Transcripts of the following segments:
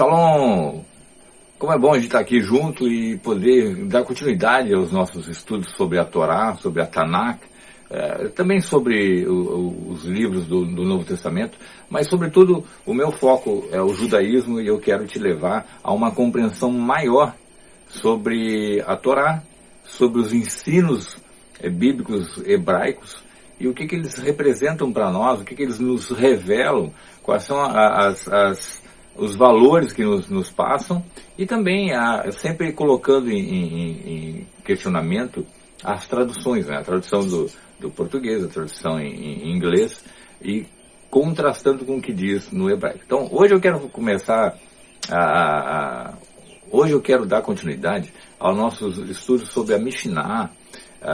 Shalom! Como é bom a gente estar aqui junto e poder dar continuidade aos nossos estudos sobre a Torá, sobre a Tanakh, também sobre os livros do Novo Testamento, mas sobretudo o meu foco é o judaísmo e eu quero te levar a uma compreensão maior sobre a Torá, sobre os ensinos bíblicos hebraicos e o que eles representam para nós, o que eles nos revelam, quais são os valores que nos passam, e também sempre colocando em questionamento as traduções, né? A tradução do português, a tradução em inglês, e contrastando com o que diz no hebraico. Então, hoje eu quero começar hoje eu quero dar continuidade aos nossos estudos sobre a Mishnah,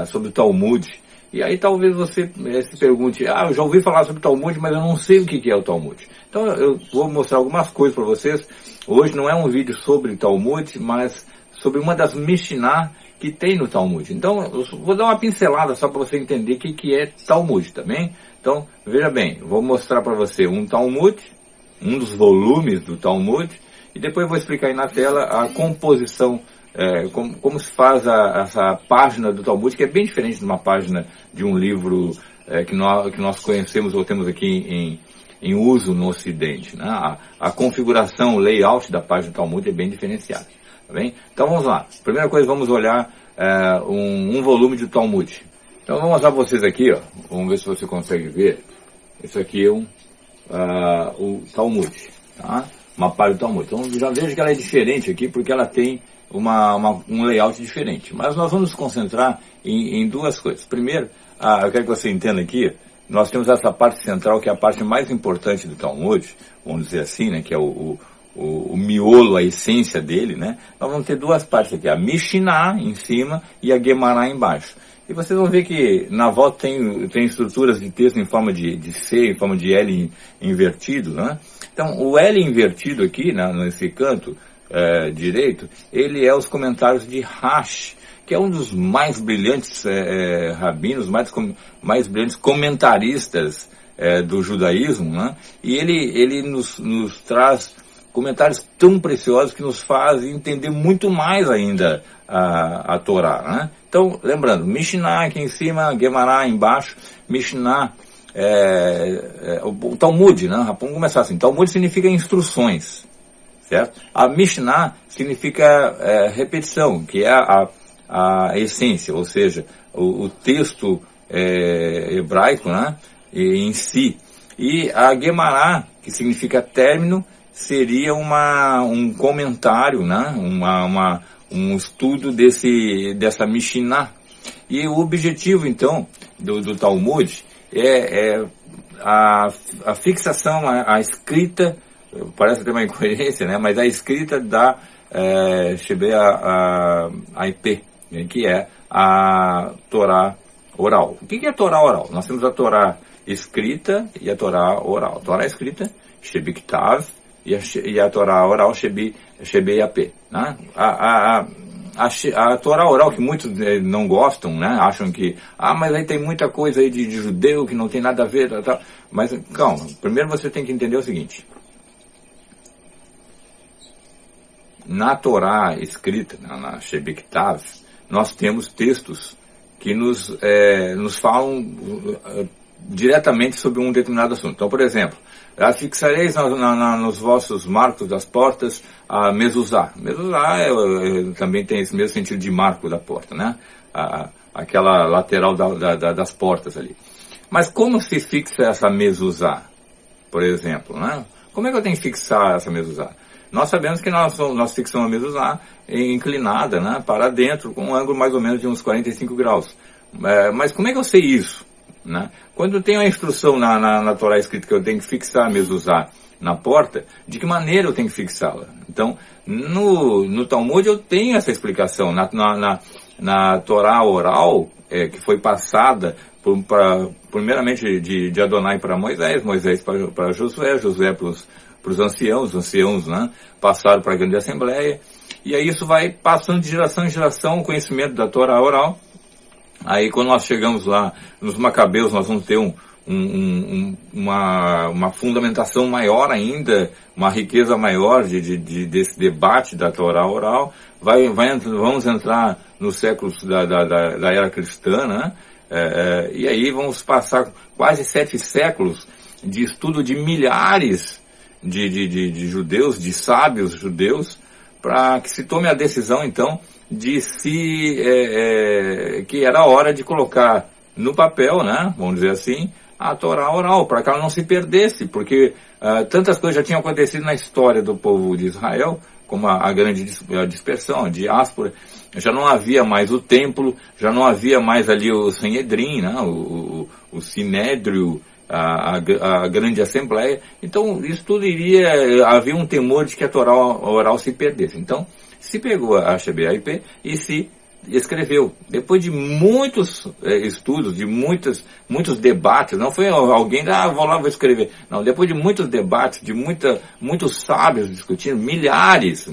sobre o Talmud. E aí talvez você se pergunte, eu já ouvi falar sobre o Talmud, mas eu não sei o que é o Talmud. Então eu vou mostrar algumas coisas para vocês. Hoje não é um vídeo sobre Talmud, mas sobre uma das Mishnah que tem no Talmud. Então eu vou dar uma pincelada só para você entender o que é Talmud também. Então veja bem, eu vou mostrar para você um Talmud, um dos do Talmud, e depois eu vou explicar aí na tela a composição, como se faz essa página do Talmud, que é bem diferente de uma página de um livro que nós conhecemos ou temos aqui em uso no Ocidente, né? A configuração, o layout da página do Talmud é bem diferenciada. Tá bem? Então vamos lá. Primeira coisa, vamos olhar um volume do Talmud. Então vou mostrar para vocês aqui, ó. Vamos ver se você consegue ver. Isso aqui é o Talmud, tá? Uma página do Talmud. Então já vejo que ela é diferente aqui, porque ela tem um layout diferente. Mas nós vamos nos concentrar em duas coisas. Primeiro, eu quero que você entenda aqui, nós temos essa parte central, que é a parte mais importante do Talmud, vamos dizer assim, né, que é o miolo, a essência dele, né? Nós vamos ter duas partes aqui, a Mishnah em cima e a Gemará embaixo. E vocês vão ver que na volta tem estruturas de texto em forma de C, em forma de L invertido, né? Então, o L invertido aqui, né, nesse canto direito, ele é os comentários de Rashi, que é um dos mais brilhantes rabinos, mais brilhantes comentaristas do judaísmo, né? E ele nos traz comentários tão preciosos que nos fazem entender muito mais ainda a Torá, né? Então, lembrando, Mishnah aqui em cima, Gemará embaixo, Mishnah, o Talmud, né? Vamos começar assim, Talmud significa instruções, certo? A Mishnah significa repetição, que é a essência, ou seja, o texto hebraico, né, em si. E a Gemará, que significa término, seria um comentário, né, um estudo dessa Mishnah. E o objetivo, então, do Talmud é a fixação, a escrita, parece ter uma incoerência, né, mas a escrita da IP, que é a Torá oral. O que é a Torá oral? Nós temos a Torá escrita e a Torá oral. A Torá escrita, Shebiktav, e a Torá oral, Shebeyap. Né? A Torá oral, que muitos não gostam, né? Acham que, mas aí tem muita coisa aí de judeu que não tem nada a ver, tal. Mas calma, primeiro você tem que entender o seguinte. Na Torá escrita, na Shebiktav, nós temos textos que nos falam diretamente sobre um determinado assunto. Então, por exemplo, fixareis nos vossos marcos das portas a mezuzá. Mezuzá também tem esse mesmo sentido de marco da porta, né? Aquela lateral das portas ali. Mas como se fixa essa mezuzá, por exemplo, né? Como é que eu tenho que fixar essa mezuzá? Nós sabemos que nós fixamos a mezuzá inclinada, né, para dentro, com um ângulo mais ou menos de uns 45 graus. Mas como é que eu sei isso? Né? Quando tem uma instrução na Torá escrita que eu tenho que fixar a mezuzá na porta, de que maneira eu tenho que fixá-la? Então, no Talmud eu tenho essa explicação. Na Torá oral, que foi passada primeiramente de Adonai para Moisés para Josué para os anciãos, né, passaram para a grande assembleia, e aí isso vai passando de geração em geração o conhecimento da Torá oral. Aí quando nós chegamos lá nos Macabeus, nós vamos ter uma fundamentação maior ainda, uma riqueza maior desse debate da Torá oral. Vamos entrar nos séculos da era cristã, né? E aí vamos passar quase 7 séculos de estudo de milhares de judeus, de sábios judeus, para que se tome a decisão, então, de que era hora de colocar no papel, né, vamos dizer assim, a Torá oral, para que ela não se perdesse, porque tantas coisas já tinham acontecido na história do povo de Israel, como a grande dispersão, a diáspora. Já não havia mais o templo, já não havia mais ali o Sanhedrin, né, o Sinédrio, a grande assembleia. Então isso tudo havia um temor de que a Torá oral se perdesse. Então se pegou a Shebe'ah-IP e se escreveu. Depois de muitos estudos, de muitos debates, não foi alguém, vou lá, vou escrever. Não, depois de muitos debates, de muitos sábios discutindo, milhares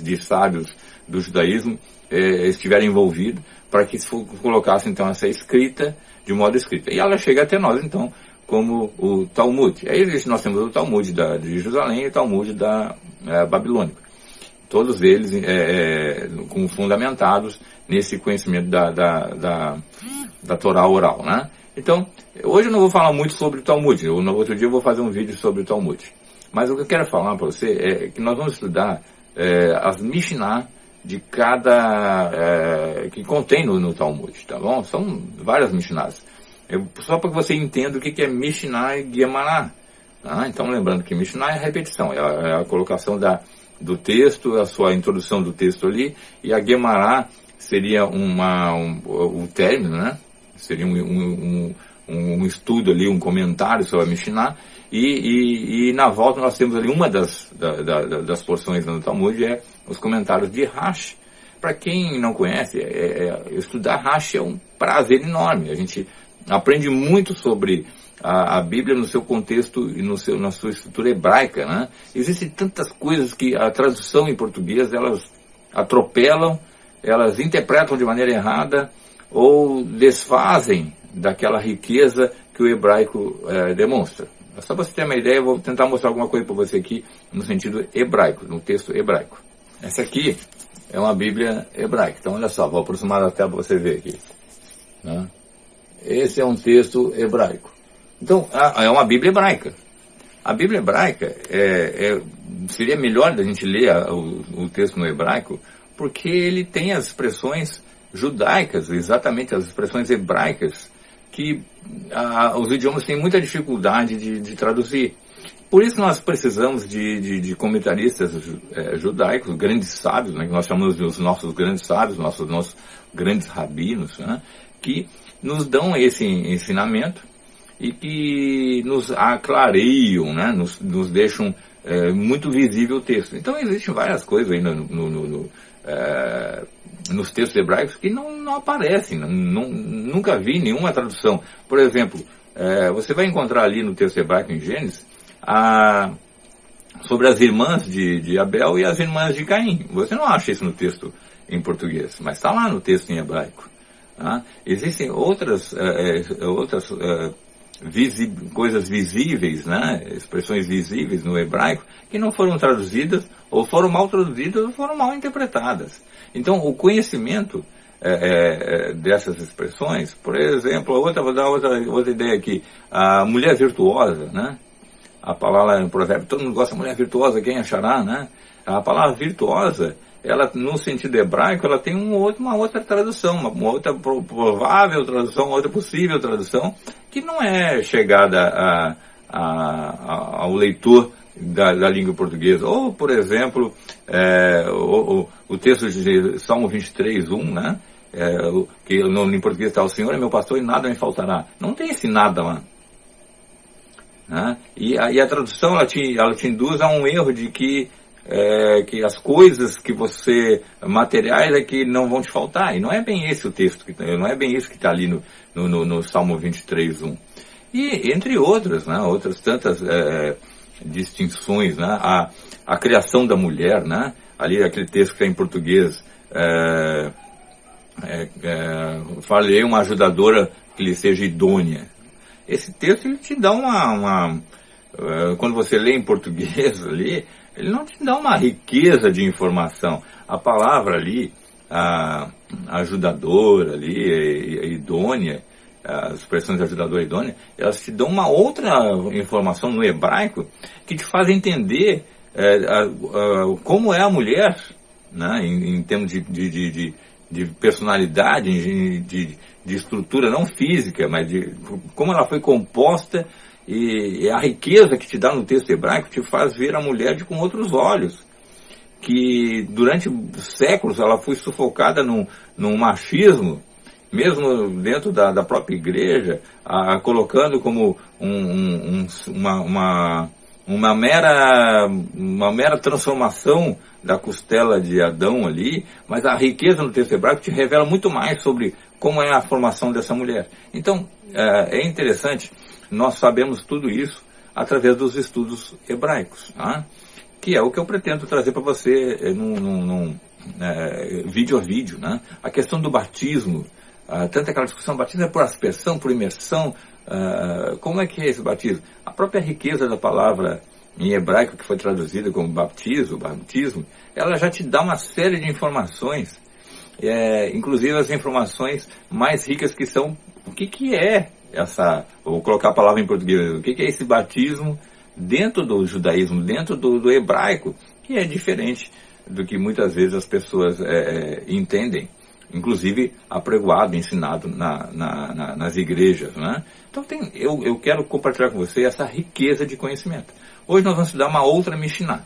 de sábios do judaísmo estiveram envolvidos para que se colocasse então essa escrita de modo escrita. E ela chega até nós, então, como o Talmud. Aí nós temos o Talmud de Jerusalém e o Talmud babilônico. Todos eles fundamentados nesse conhecimento da Torá oral, né? Então, hoje eu não vou falar muito sobre o Talmud. No outro dia eu vou fazer um vídeo sobre o Talmud. Mas o que eu quero falar para você é que nós vamos estudar as Mishnah de que contém no Talmud, tá bom? São várias Mishnahs. Só para que você entenda o que é Mishnah e Gemará. Tá? Então, lembrando que Mishnah é a repetição, é a colocação do texto, a sua introdução do texto ali, e a Gemará seria o término, né? Seria um estudo ali, um comentário sobre a Mishnah, e na volta nós temos ali uma das porções do Talmud, os comentários de Rashi. Para quem não conhece, estudar Rashi é um prazer enorme. A gente aprende muito sobre a Bíblia no seu contexto e na sua estrutura hebraica, né? Existem tantas coisas que a tradução em português, elas atropelam, elas interpretam de maneira errada ou desfazem daquela riqueza que o hebraico demonstra. Só para você ter uma ideia, eu vou tentar mostrar alguma coisa para você aqui no sentido hebraico, no texto hebraico. Essa aqui é uma Bíblia hebraica. Então olha só, vou aproximar da tela para você ver aqui, né? Esse é um texto hebraico. Então, é uma Bíblia hebraica. A Bíblia hebraica seria melhor da gente ler o texto no hebraico, porque ele tem as expressões judaicas, exatamente as expressões hebraicas, que os idiomas têm muita dificuldade de traduzir. Por isso nós precisamos de comentaristas judaicos, grandes sábios, né, que nós chamamos de os nossos grandes sábios, nossos grandes rabinos, né, que nos dão esse ensinamento e que nos aclareiam, né, nos deixam muito visível o texto. Então existem várias coisas aí nos textos hebraicos que não aparecem, nunca vi nenhuma tradução. Por exemplo, você vai encontrar ali no texto hebraico em Gênesis sobre as irmãs de Abel e as irmãs de Caim. Você não acha isso no texto em português, mas está lá no texto em hebraico. Tá? Existem outras coisas visíveis, né? Expressões visíveis no hebraico que não foram traduzidas, ou foram mal traduzidas, ou foram mal interpretadas. Então, o conhecimento dessas expressões, por exemplo, vou dar outra ideia aqui, a mulher virtuosa, né? A palavra, por exemplo, todo mundo gosta de mulher virtuosa, quem achará, né? A palavra virtuosa, ela, no sentido hebraico, ela tem uma outra tradução, uma outra provável tradução, uma outra possível tradução, que não é chegada ao leitor da língua portuguesa. Ou, por exemplo, o texto de Salmo 23:1, né? Que em português está: o Senhor é meu pastor e nada me faltará. Não tem esse nada lá. Né? E a tradução, ela te induz a um erro de que as coisas que materiais é que não vão te faltar. E não é bem esse o texto, não é bem isso que está ali no Salmo 23:1. E entre outras, né, outras tantas distinções, né, a criação da mulher, né, ali aquele texto que está em português, falei uma ajudadora que lhe seja idônea. esse texto ele te dá quando você lê em português ali, ele não te dá uma riqueza de informação. A palavra ali, a ajudadora ali, a idônea, as expressões ajudadora e idônea, elas te dão uma outra informação no hebraico que te faz entender como é a mulher, né, em termos de personalidade, de estrutura não física, mas de como ela foi composta, e a riqueza que te dá no texto hebraico te faz ver a mulher com outros olhos, que durante séculos ela foi sufocada num machismo, mesmo dentro da própria igreja, colocando como uma mera transformação da costela de Adão ali, mas a riqueza no texto hebraico te revela muito mais sobre como é a formação dessa mulher. Então, é interessante, nós sabemos tudo isso através dos estudos hebraicos, tá? Que é o que eu pretendo trazer para você vídeo a vídeo, né? A questão do batismo, tanto aquela discussão, batismo é por aspersão, por imersão, como é que é esse batismo? A própria riqueza da palavra em hebraico que foi traduzida como batismo, ela já te dá uma série de informações, inclusive as informações mais ricas, que são o que é vou colocar a palavra em português, o que é esse batismo dentro do judaísmo, dentro do hebraico, que é diferente do que muitas vezes as pessoas entendem, inclusive apregoado, ensinado nas igrejas, né? Então eu quero compartilhar com você essa riqueza de conhecimento. Hoje nós vamos estudar uma outra Mishnah.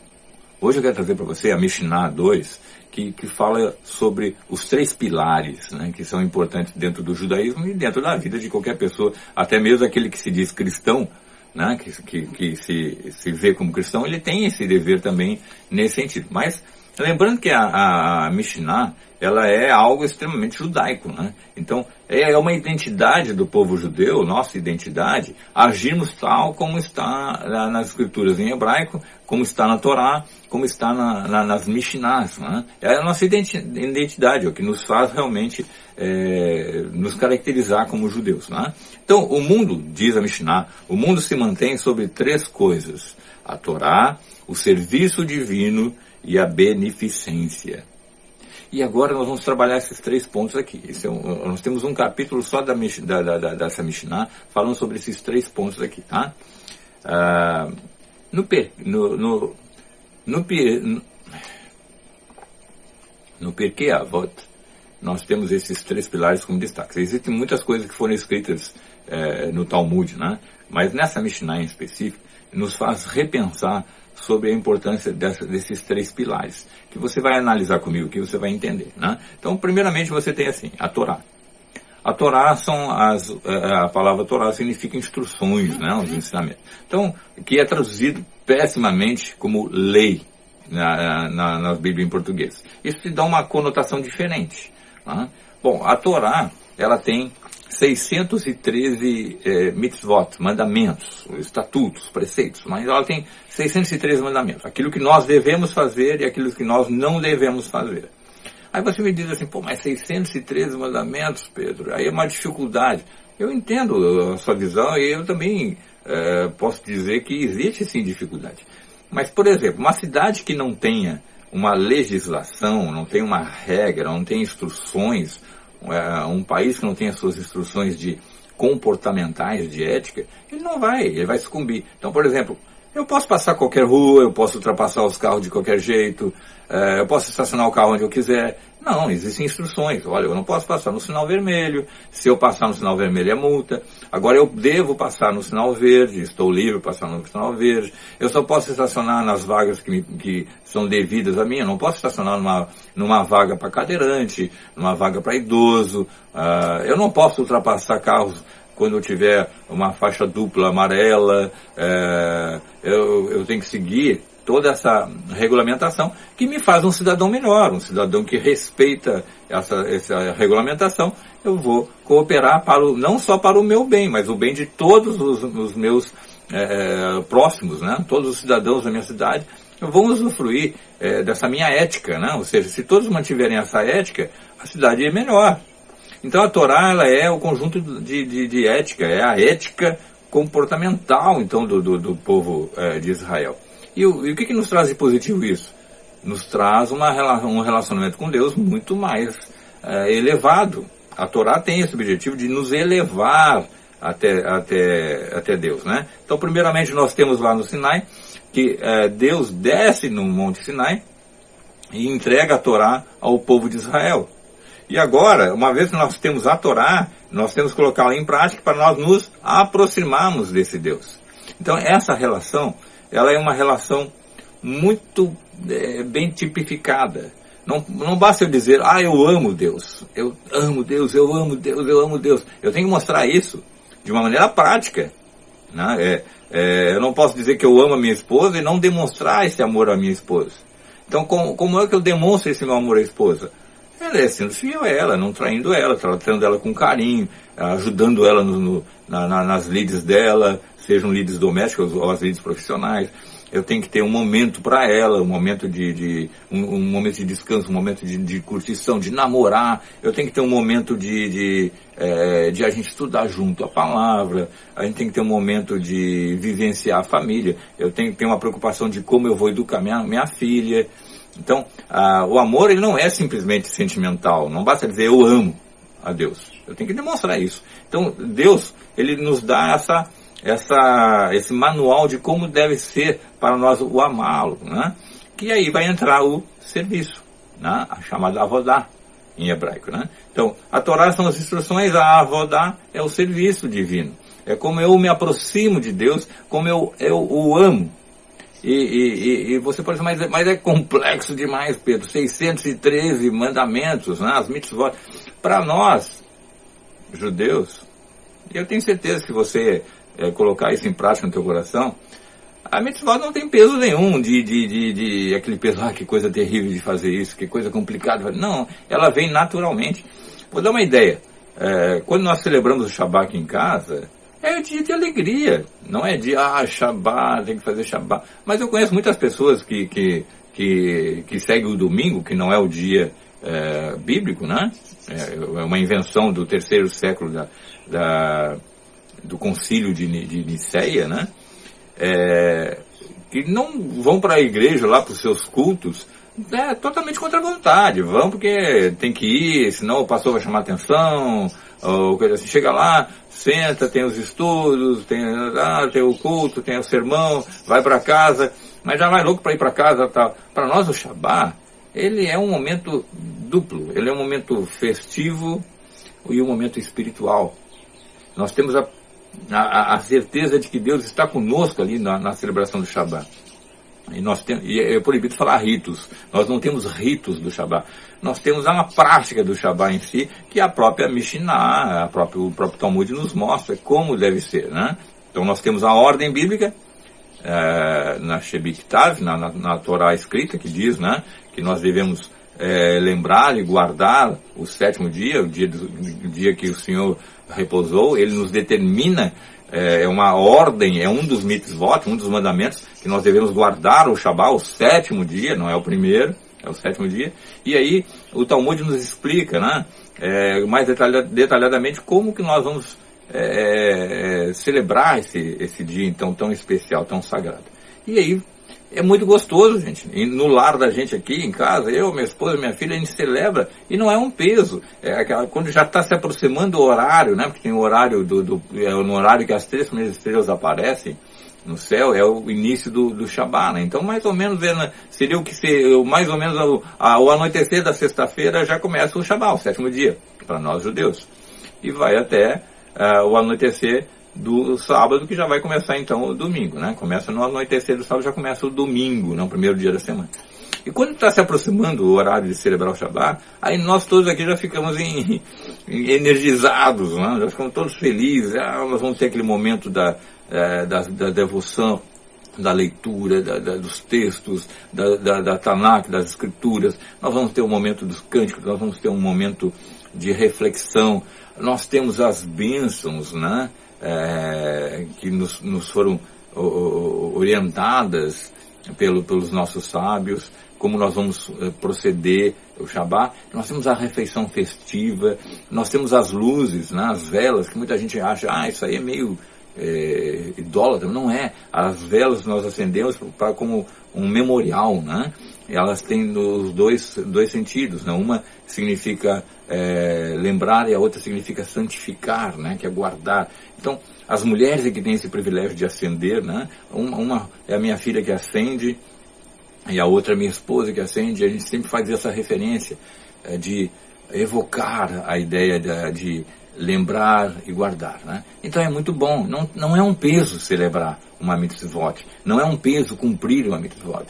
Hoje eu quero trazer para você a Mishnah 2, que fala sobre os 3 pilares, né, que são importantes dentro do judaísmo e dentro da vida de qualquer pessoa, até mesmo aquele que se diz cristão, né, que se vê como cristão, ele tem esse dever também nesse sentido. Mas lembrando que a Mishnah, ela é algo extremamente judaico, né? Então, é uma identidade do povo judeu, nossa identidade, agirmos tal como está nas escrituras em hebraico, como está na Torá, como está nas Mishnahs, né? É a nossa identidade, é o que nos faz realmente nos caracterizar como judeus, né? Então, o mundo, diz a Mishnah, o mundo se mantém sobre 3 coisas: a Torá, o serviço divino e a beneficência. E agora nós vamos trabalhar esses 3 pontos aqui. Nós temos um capítulo só dessa Mishnah falando sobre esses 3 pontos aqui, tá? No Pirkei Avot, nós temos esses 3 pilares como destaque. Existem muitas coisas que foram escritas no Talmud, né? Mas nessa Mishnah em específico, nos faz repensar sobre a importância desses 3 pilares, que você vai analisar comigo, que você vai entender, né? Então, primeiramente, você tem assim, a Torá. A Torá a palavra Torá significa instruções, né, os ensinamentos. Então, que é traduzido pessimamente como lei na Bíblia em português. Isso te dá uma conotação diferente, né? Bom, a Torá, ela tem 613 mitzvot, mandamentos, estatutos, preceitos, mas ela tem 613 mandamentos, aquilo que nós devemos fazer e aquilo que nós não devemos fazer. Aí você me diz assim, mas 613 mandamentos, Pedro, aí é uma dificuldade. Eu entendo a sua visão e eu também posso dizer que existe sim dificuldade. Mas, por exemplo, uma cidade que não tenha uma legislação, não tem uma regra, não tem instruções, um país que não tem as suas instruções comportamentais, de ética, ele vai sucumbir. Então, por exemplo, eu posso passar qualquer rua, eu posso ultrapassar os carros de qualquer jeito, eu posso estacionar o carro onde eu quiser. Não, existem instruções. Olha, eu não posso passar no sinal vermelho, se eu passar no sinal vermelho é multa. Agora eu devo passar no sinal verde, estou livre para passar no sinal verde. Eu só posso estacionar nas vagas que são devidas a mim, eu não posso estacionar numa vaga para cadeirante, numa vaga para idoso. Eu não posso ultrapassar carros quando eu tiver uma faixa dupla amarela. Eu tenho que seguir toda essa regulamentação que me faz um cidadão melhor, um cidadão que respeita essa regulamentação. Eu vou cooperar não só para o meu bem, mas o bem de todos os meus próximos, né? Todos os cidadãos da minha cidade vão usufruir dessa minha ética, né? Ou seja, se todos mantiverem essa ética, a cidade é melhor. Então a Torá, ela é o conjunto de ética, é a ética comportamental, então, do povo de Israel. E o que nos traz de positivo isso? Nos traz um relacionamento com Deus muito mais elevado. A Torá tem esse objetivo de nos elevar até Deus, né? Então, primeiramente, nós temos lá no Sinai que Deus desce no Monte Sinai e entrega a Torá ao povo de Israel. E agora, uma vez que nós temos a Torá, nós temos que colocá-la em prática para nós nos aproximarmos desse Deus. Então, essa relação, ela é uma relação muito bem tipificada. Não basta eu dizer, eu amo Deus, eu amo Deus, eu amo Deus, eu amo Deus. Eu tenho que mostrar isso de uma maneira prática, né? Eu não posso dizer que eu amo a minha esposa e não demonstrar esse amor à minha esposa. Então, como é que eu demonstro esse meu amor à esposa? Ela é sendo fiel a ela, não traindo ela, tratando ela com carinho, ajudando ela nas lides dela, sejam lides domésticas ou as lides profissionais. Eu tenho que ter um momento para ela, um momento um momento de descanso, um momento de curtição, de namorar. Eu tenho que ter um momento de a gente estudar junto a palavra. A gente tem que ter um momento de vivenciar a família. Eu tenho que ter uma preocupação de como eu vou educar minha filha. Então, o amor, ele não é simplesmente sentimental. Não basta dizer eu amo a Deus. Eu tenho que demonstrar isso. Então, Deus, ele nos dá esse manual de como deve ser para nós o amá-lo, né? Que aí vai entrar o serviço, né? A chamada avodá em hebraico, né? Então, a Torá são as instruções, a avodá é o serviço divino. É como eu me aproximo de Deus, como eu o amo. E você pode dizer, mas é complexo demais, Pedro. 613 mandamentos, né? As mitzvot. Para nós, judeus, eu tenho certeza que você colocar isso em prática no teu coração, a mitzvah não tem peso nenhum de aquele peso, que coisa terrível de fazer isso, que coisa complicada. Não, ela vem naturalmente. Vou dar uma ideia. Quando nós celebramos o Shabbat aqui em casa, é dia de alegria, não é de, Shabbat, tem que fazer Shabbat. Mas eu conheço muitas pessoas que seguem o domingo, que não é o dia bíblico, né? É uma invenção do terceiro século do concílio de Niceia, né? Que não vão para a igreja lá para os seus cultos, totalmente contra a vontade. Vão porque tem que ir, senão o pastor vai chamar atenção, ou coisa assim. Chega lá, senta, tem os estudos, tem o culto, tem o sermão, vai para casa, mas já vai louco para ir para casa, tal. Para nós o Shabbat, ele é um momento duplo, ele é um momento festivo e um momento espiritual. Nós temos a certeza de que Deus está conosco ali na celebração do Shabbat. E é proibido falar ritos. Nós não temos ritos do Shabbat. Nós temos uma prática do Shabbat em si, que a própria Mishnah, o próprio Talmud nos mostra como deve ser, né? Então nós temos a ordem bíblica, na Shebiktav, na Torá escrita, que diz, né, que nós devemos lembrar e guardar o sétimo dia, o dia que o Senhor repousou. Ele nos determina, é uma ordem, é um dos mitzvot, um dos mandamentos, que nós devemos guardar o Shabbat, o sétimo dia, não é o primeiro, é o sétimo dia. E aí o Talmud nos explica, né, mais detalhadamente como que nós vamos celebrar esse dia então tão especial, tão sagrado. E aí é muito gostoso, gente. E no lar da gente aqui em casa, eu, minha esposa, minha filha, a gente celebra e não é um peso. Quando já está se aproximando o horário, né? Porque tem o horário no horário que as 3 primeiras estrelas aparecem no céu, é o início do Shabbat, né? Então, mais ou menos, seria mais ou menos ao anoitecer da sexta-feira já começa o Shabbat, o sétimo dia, para nós judeus. E vai até o anoitecer do sábado, que já vai começar então o domingo, né? Começa no anoitecer do sábado, já começa o domingo, não o primeiro dia da semana. E quando está se aproximando o horário de celebrar o Shabbat, aí nós todos aqui já ficamos energizados, né? Já ficamos todos felizes. Nós vamos ter aquele momento da devoção, da leitura, dos textos, da Tanakh, das escrituras. Nós vamos ter um momento dos cânticos, nós vamos ter um momento de reflexão. Nós temos as bênçãos, né? Que nos foram orientadas pelos nossos sábios, como nós vamos proceder o Shabbat. Nós temos a refeição festiva, nós temos as luzes, né, as velas, que muita gente acha, isso aí é meio idólatra, não é. As velas nós acendemos como um memorial, né? Elas têm os dois sentidos, né? Uma significa lembrar e a outra significa santificar, né? Que é guardar. Então, as mulheres é que têm esse privilégio de acender, né? Uma é a minha filha que acende e a outra é a minha esposa que acende. A gente sempre faz essa referência de evocar a ideia de lembrar e guardar, né? Então é muito bom, não é um peso celebrar uma mitzvot, não é um peso cumprir uma mitzvot.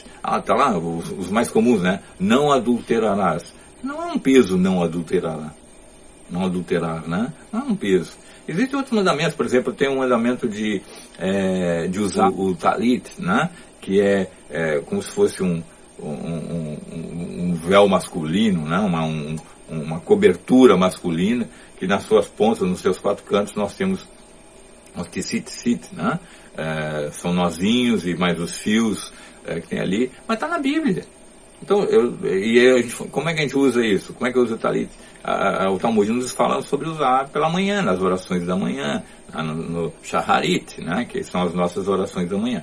Tá lá, os mais comuns, né? Não adulterarás. Não é um peso não adulterar, né? Não é um peso. Existem outros mandamentos, por exemplo, tem um mandamento de usar o talit, né? Que é como se fosse um véu masculino, né? Uma cobertura masculina, que nas suas pontas, nos seus 4 cantos, nós temos os tzitzit, né? São nozinhos e mais os fios que tem ali, mas está na Bíblia. Então, como é que a gente usa isso? Como é que usa o talit? O Talmud nos fala sobre usar pela manhã, nas orações da manhã, no shaharit, né? Que são as nossas orações da manhã.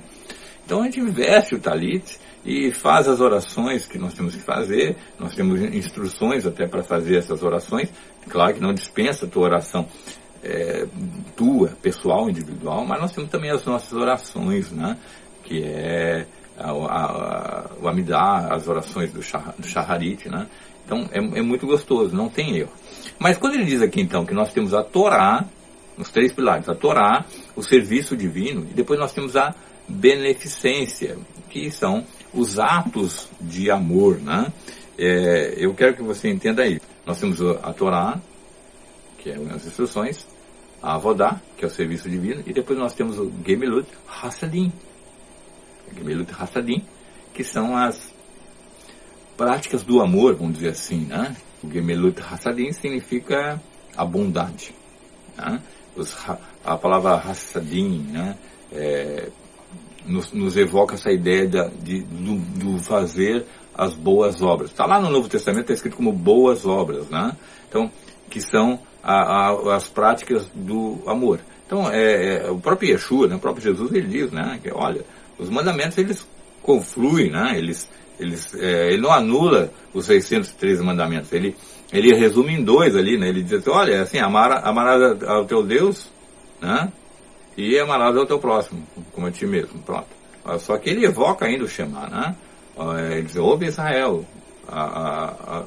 Então a gente veste o talit e faz as orações que nós temos que fazer. Nós temos instruções até para fazer essas orações. Claro que não dispensa a tua oração tua, pessoal, individual, mas nós temos também as nossas orações, né? Que é o Amidah, as orações do Shaharit, né? Então é muito gostoso, não tem erro. Mas quando ele diz aqui então que nós temos a Torá, os 3 pilares, a Torá, o serviço divino, e depois nós temos a beneficência, que são os atos de amor, né? Eu quero que você entenda isso. Nós temos a Torá, que é as instruções, a Avodá, que é o serviço divino, e depois nós temos o Gemilut Hassadim. Gemilut Hassadim, que são as práticas do amor, vamos dizer assim, né? O Gemilut Hassadim significa a bondade, né? A palavra Hassadim, né? Nos evoca essa ideia do fazer as boas obras. Está lá no Novo Testamento, está escrito como boas obras, né? Então, que são as práticas do amor. Então, o próprio Yeshua, né? O próprio Jesus, ele diz, né? Que, olha, os mandamentos, eles confluem, né? Ele não anula os 613 mandamentos. Ele resume em 2 ali, né? Ele diz assim, olha, assim, amarás ao teu Deus, né? E amarás ao teu próximo, como a ti mesmo. Pronto. Só que ele evoca ainda o Shema, né? Ele diz, ouve Israel,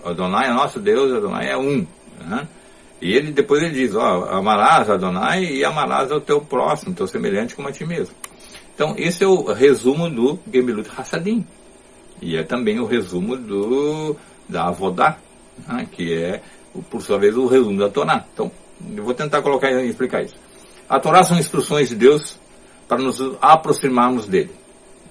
Adonai é nosso Deus, Adonai é um, né? E depois ele diz, amarás Adonai e amarás ao teu próximo, teu semelhante como a ti mesmo. Então, esse é o resumo do Gemilut Hassadim. E é também o resumo da Avodá, né? Que é, por sua vez, o resumo da Torá. Então, eu vou tentar explicar isso. A Torá são instruções de Deus para nos aproximarmos dele,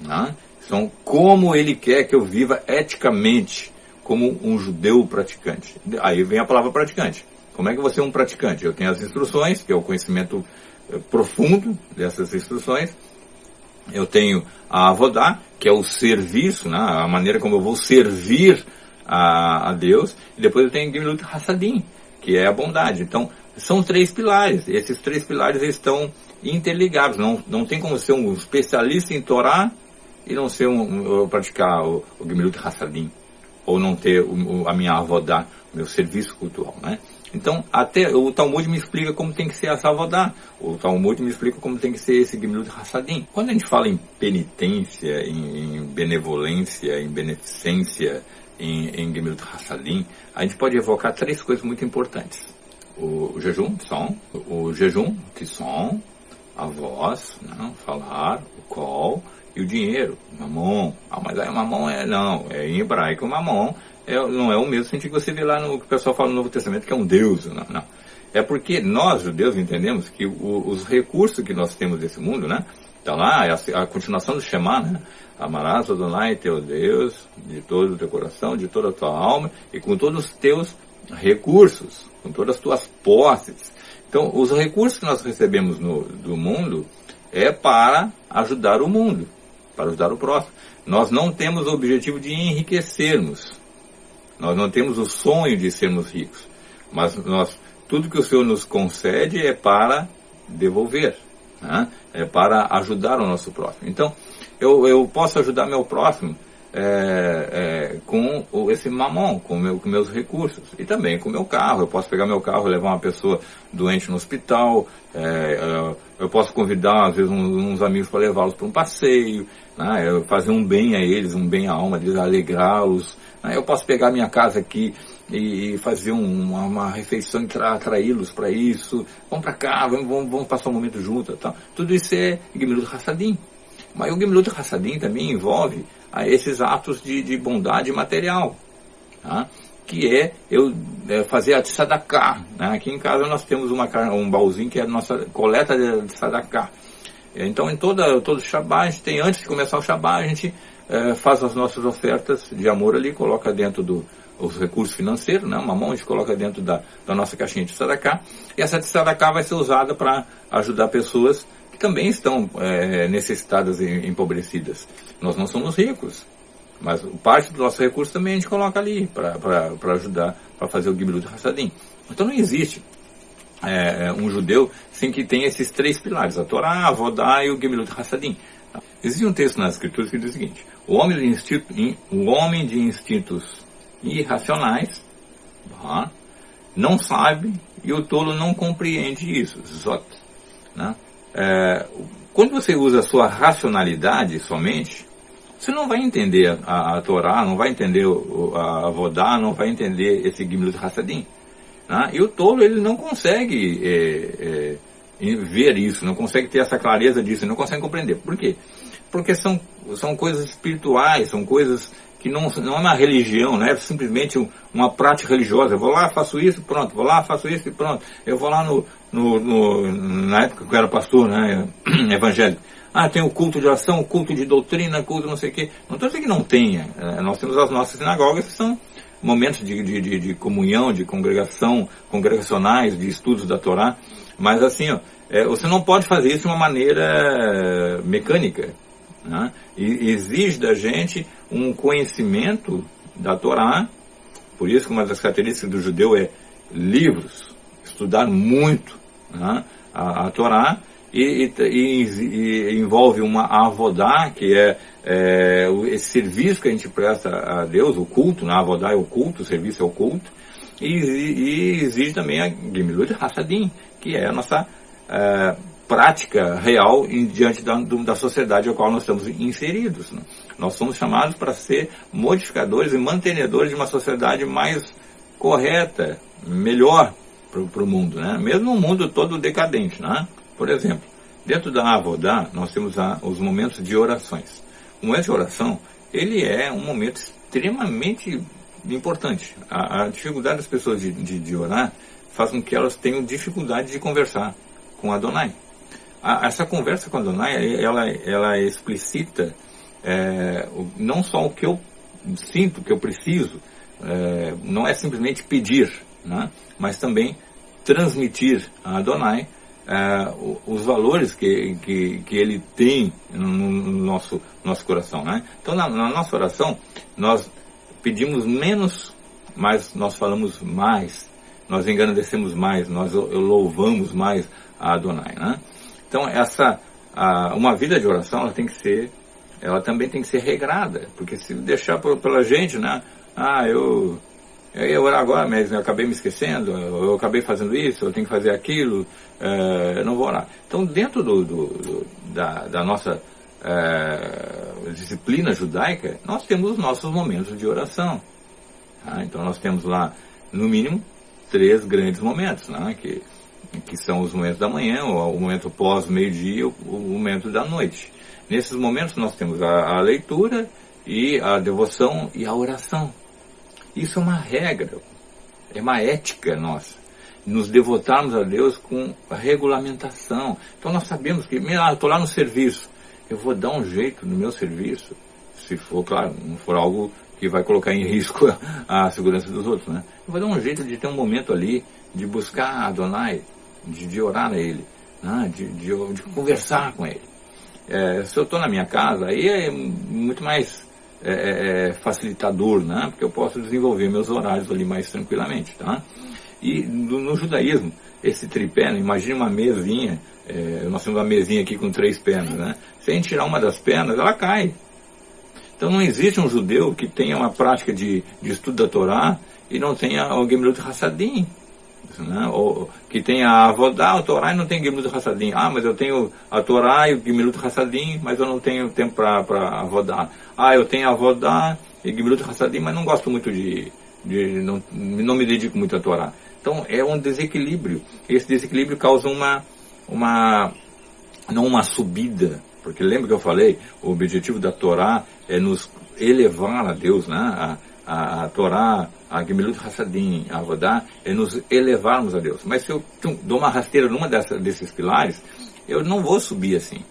né? São como ele quer que eu viva eticamente, como um judeu praticante. Aí vem a palavra praticante. Como é que você é um praticante? Eu tenho as instruções, que é o conhecimento profundo dessas instruções. Eu tenho a Avodá, que é o serviço, né? A maneira como eu vou servir a Deus. E depois eu tenho Gemilut Hassadim, que é a bondade. Então, são 3 pilares. Esses 3 pilares estão interligados. Não tem como ser um especialista em Torá e não ser praticar o Gemilut Hassadim. Ou não ter a minha Avodá, o meu serviço cultural, né? Então, até o Talmud me explica como tem que ser essa Avodá. O Talmud me explica como tem que ser esse Gemilut Hassadim. Quando a gente fala em penitência, em benevolência, em beneficência, em Gemilut Hassadim, a gente pode evocar 3 coisas muito importantes. O jejum, que são a voz, né? Falar, o kol, e o dinheiro, mamon. Mas aí mamon em hebraico mamon não é o mesmo sentido que você vê lá no que o pessoal fala no Novo Testamento, que é um deus. Não. É porque nós, judeus, entendemos que os recursos que nós temos desse mundo, né? Está lá, a continuação do Shema, né? Amarás Adonai, teu Deus, de todo o teu coração, de toda a tua alma, e com todos os teus recursos, com todas as tuas posses. Então, os recursos que nós recebemos do mundo é para ajudar o mundo, para ajudar o próximo. Nós não temos o objetivo de enriquecermos. Nós não temos o sonho de sermos ricos. Mas tudo que o Senhor nos concede é para devolver, né? Para ajudar o nosso próximo. Então, eu posso ajudar meu próximo com esse mamon, com meus recursos, e também com o meu carro. Eu posso pegar meu carro e levar uma pessoa doente no hospital, eu posso convidar às vezes uns amigos para levá-los para um passeio, né? Fazer um bem a eles, um bem à alma deles, alegrá-los, né? Eu posso pegar minha casa aqui e fazer uma refeição e atraí-los para isso. Vamos para cá, vamos passar um momento juntos, tá? Tudo isso é Gemilut Hassadim. Mas o Gemilut Hassadim também envolve esses atos de bondade material, tá? Que é fazer a tzedakah, né? Aqui em casa nós temos um baúzinho que é a nossa coleta de tzedakah. Então em todo Shabbat, a gente tem, antes de começar o Shabbat, a gente faz as nossas ofertas de amor ali, coloca dentro os recursos financeiros, né? Uma mão a gente coloca dentro da nossa caixinha de tzedakah, e essa tzedakah vai ser usada para ajudar pessoas que também estão necessitadas e empobrecidas. Nós não somos ricos, mas parte do nosso recurso também a gente coloca ali para ajudar, para fazer o Gemilut Hassadim. Então não existe um judeu sem que tenha esses 3 pilares: a Torá, a Avodá e o Gemilut Hassadim. Existe um texto nas Escrituras que diz o seguinte: o homem de instintos irracionais não sabe, e o tolo não compreende isso. Zot, né? Quando você usa a sua racionalidade somente, você não vai entender a Torá, não vai entender a Avodá, não vai entender esse Gemilut Hassadim, né? E o tolo, ele não consegue ver isso, não consegue ter essa clareza disso, não consegue compreender. Por quê? Porque são coisas espirituais, são coisas que não é uma religião, não é simplesmente uma prática religiosa. Eu vou lá, faço isso, pronto. Vou lá, faço isso e pronto. Eu vou lá na época que eu era pastor, né, evangélico. Tem o culto de oração, o culto de doutrina, culto não sei o quê. Não estou dizendo que não tenha. Nós temos as nossas sinagogas, que são momentos de comunhão, de congregacionais, de estudos da Torá. Mas assim, você não pode fazer isso de uma maneira mecânica, né? E exige da gente um conhecimento da Torá. Por isso que uma das características do judeu é livros, estudar muito, né, a Torá, e envolve uma avodá, que é esse serviço que a gente presta a Deus, o culto, né? A avodá é o culto, o serviço é o culto, e exige também a Gemilut Hassadim, que é a nossa prática real diante da sociedade a qual nós estamos inseridos, né? Nós somos chamados para ser modificadores e mantenedores de uma sociedade mais correta, melhor para o mundo, né? Mesmo um mundo todo decadente, né? Por exemplo, dentro da Avodá, nós temos os momentos de orações. O momento de oração, ele é um momento extremamente importante. A dificuldade das pessoas de orar faz com que elas tenham dificuldade de conversar com Adonai. Essa conversa com Adonai, ela explicita não só o que eu sinto, o que eu preciso, não é simplesmente pedir, né? Mas também transmitir a Adonai os valores que ele tem no nosso coração, né? Então, na nossa oração, nós pedimos menos, mas nós falamos mais, nós engrandecemos mais, nós louvamos mais a Adonai, né? Então, uma vida de oração, ela também tem que ser regrada, porque se deixar pela gente, né? Eu ia orar agora, mas eu acabei me esquecendo, eu acabei fazendo isso, eu tenho que fazer aquilo, eu não vou orar. Então, dentro da nossa disciplina judaica, nós temos os nossos momentos de oração. Tá? Então, nós temos lá, no mínimo, 3 grandes momentos, né? Que são os momentos da manhã, o momento pós-meio-dia, o momento da noite. Nesses momentos, nós temos a leitura, e a devoção e a oração. Isso é uma regra, é uma ética nossa, nos devotarmos a Deus com a regulamentação. Então nós sabemos que, eu estou lá no serviço, eu vou dar um jeito no meu serviço, se for, claro, não for algo que vai colocar em risco a segurança dos outros, né? Eu vou dar um jeito de ter um momento ali, de buscar Adonai, de orar a Ele, né? de conversar com Ele. Se eu estou na minha casa, aí é muito mais facilitador, né? Porque eu posso desenvolver meus horários ali mais tranquilamente, tá? E no judaísmo, esse tripé, né, imagine uma mesinha, nós temos uma mesinha aqui com 3 pernas, né? Se a gente tirar uma das pernas, ela cai. Então não existe um judeu que tenha uma prática de estudo da Torá e não tenha o Gemilut Hassadim, né? Ou que tenha a Avodá, a Torá e não tem Gemilut Hassadim. Ah, mas eu tenho a Torá e o Gemilut Hassadim, mas eu não tenho tempo para Avodá. Ah, eu tenho a Avodá e Gemilut Hassadim, mas não gosto muito não me dedico muito à Torá. Então é um desequilíbrio. Esse desequilíbrio causa não uma subida, porque lembra que eu falei, o objetivo da Torá é nos elevar a Deus, né? A Torá, a Gemilut Hassadim, a Avodá, é nos elevarmos a Deus. Mas se eu dou uma rasteira numa desses pilares, eu não vou subir assim.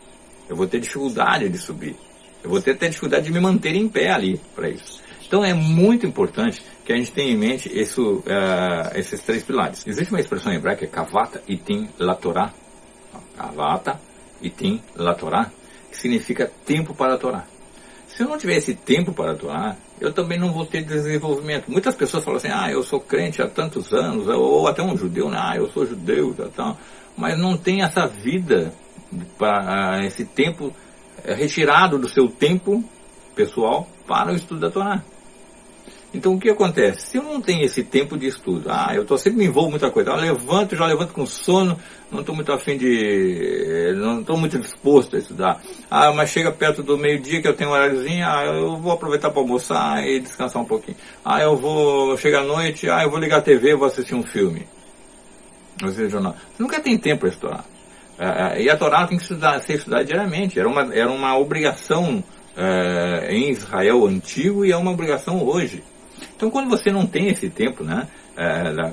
Eu vou ter dificuldade de subir. Eu vou ter dificuldade de me manter em pé ali para isso. Então é muito importante que a gente tenha em mente esses 3 pilares. Existe uma expressão hebraica, Kavata Itim La Torá. Kavata Itim La Torá, que significa tempo para a Torá. Se eu não tiver esse tempo para a Torá, eu também não vou ter desenvolvimento. Muitas pessoas falam assim, eu sou crente há tantos anos, ou até um judeu, né? Eu sou judeu, tal, mas não tem essa vida, esse tempo retirado do seu tempo pessoal para o estudo da Torá. Então o que acontece? Se eu não tenho esse tempo de estudo, eu sempre me envolvo em muita coisa, já levanto com sono, não estou muito afim não estou muito disposto a estudar. Mas chega perto do meio-dia que eu tenho um horáriozinho, eu vou aproveitar para almoçar e descansar um pouquinho. Eu vou chegar à noite, eu vou ligar a TV, vou assistir um filme. Vou assistir jornal. Você nunca tem tempo para estudar. E a Torá tem que ser estudada diariamente. Era uma obrigação em Israel antigo e é uma obrigação hoje. Então, quando você não tem esse tempo, né,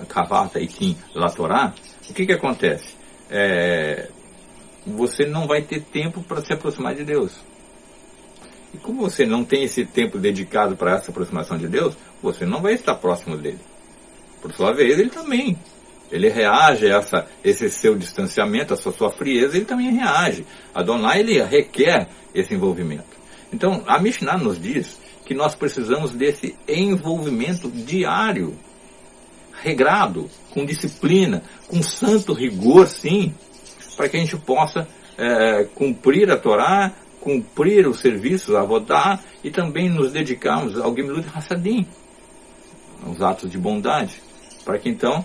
Kavata Itim La Torá, o que acontece? Você não vai ter tempo para se aproximar de Deus. E como você não tem esse tempo dedicado para essa aproximação de Deus, você não vai estar próximo dele. Por sua vez, ele também. Ele reage a esse seu distanciamento, essa sua frieza, ele também reage. Adonai, ele requer esse envolvimento. Então, a Mishnah nos diz que nós precisamos desse envolvimento diário, regrado, com disciplina, com santo rigor, sim, para que a gente possa cumprir a Torá, cumprir os serviços, a Avodá, e também nos dedicarmos ao Gemilut Hassadim, aos atos de bondade, para que então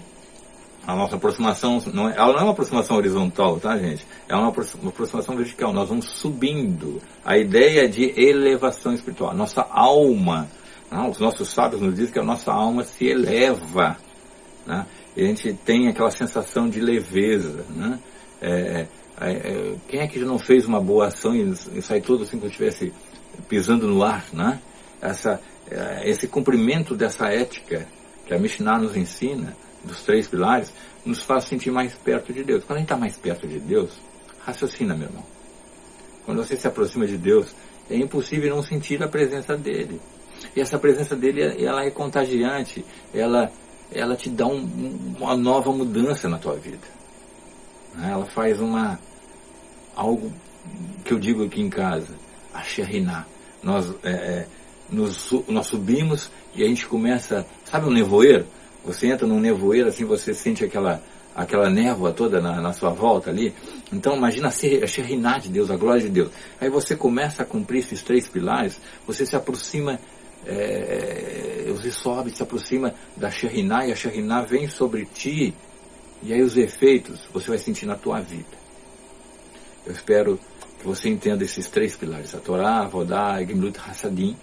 a nossa aproximação, ela não é uma aproximação horizontal, tá, gente? É uma aproximação vertical. Nós vamos subindo. A ideia de elevação espiritual. A nossa alma, os nossos sábios nos dizem que a nossa alma se eleva, né? E a gente tem aquela sensação de leveza, né? Quem é que já não fez uma boa ação e sai todo assim como se estivesse pisando no ar, né? Esse cumprimento dessa ética que a Mishnah nos ensina, dos 3 pilares, nos faz sentir mais perto de Deus. Quando a gente está mais perto de Deus, raciocina, meu irmão. Quando você se aproxima de Deus, é impossível não sentir a presença dele. E essa presença dele, ela é contagiante, ela te dá uma nova mudança na tua vida. Ela faz algo que eu digo aqui em casa, a Shekhinah. Nós subimos e a gente começa, sabe um nevoeiro? Você entra num nevoeiro, assim, você sente aquela névoa toda na sua volta ali. Então imagina a Shekhinah de Deus, a glória de Deus. Aí você começa a cumprir esses 3 pilares, você se aproxima, você sobe, se aproxima da Shekhinah, e a Shekhinah vem sobre ti, e aí os efeitos você vai sentir na tua vida. Eu espero que você entenda esses 3 pilares, a Torá, a Avodá e Gemilut Hassadim,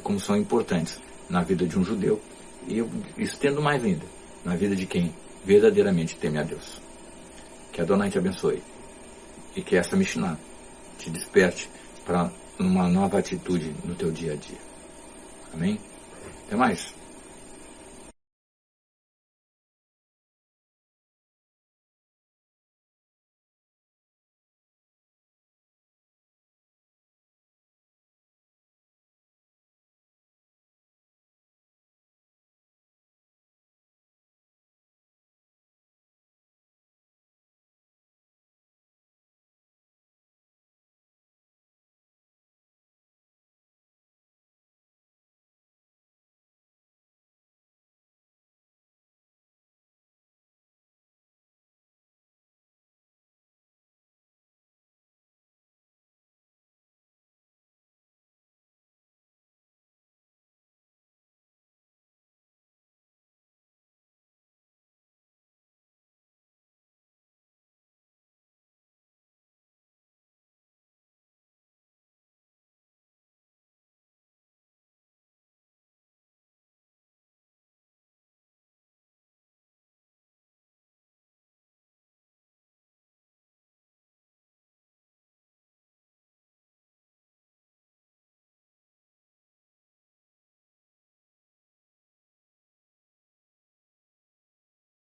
como são importantes na vida de um judeu. E eu estendo mais ainda, na vida de quem verdadeiramente teme a Deus. Que Adonai te abençoe. E que essa Mishnah te desperte para uma nova atitude no teu dia a dia. Amém? Até mais.